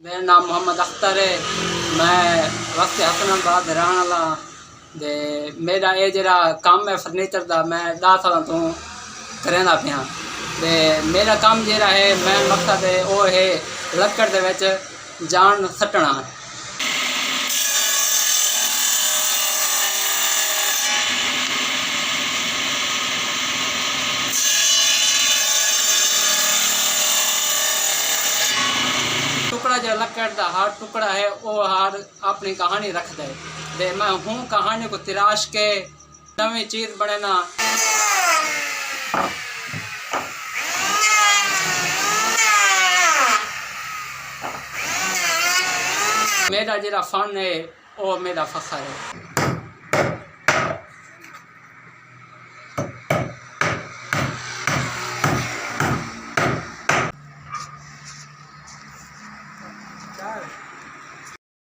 मेरा नाम मोहम्मद अख्तर है। मैं वक्त हसनाबाद रहने वाला दे मेरा ये जरा काम है फर्नीचर का। मैं 10 साल तो करेंदा पिया ते मेरा काम जरा है मैं मकसद है वो है लकड़ दे विच जान सट्टना। टुकड़ा जो लकड़ का हर टुकड़ा है वो हर अपनी कहानी रखता है ते मैं हूँ कहानी को तराश के नवी चीज़ बनेना। मेरा जरा फन है वो मेरा फखर है।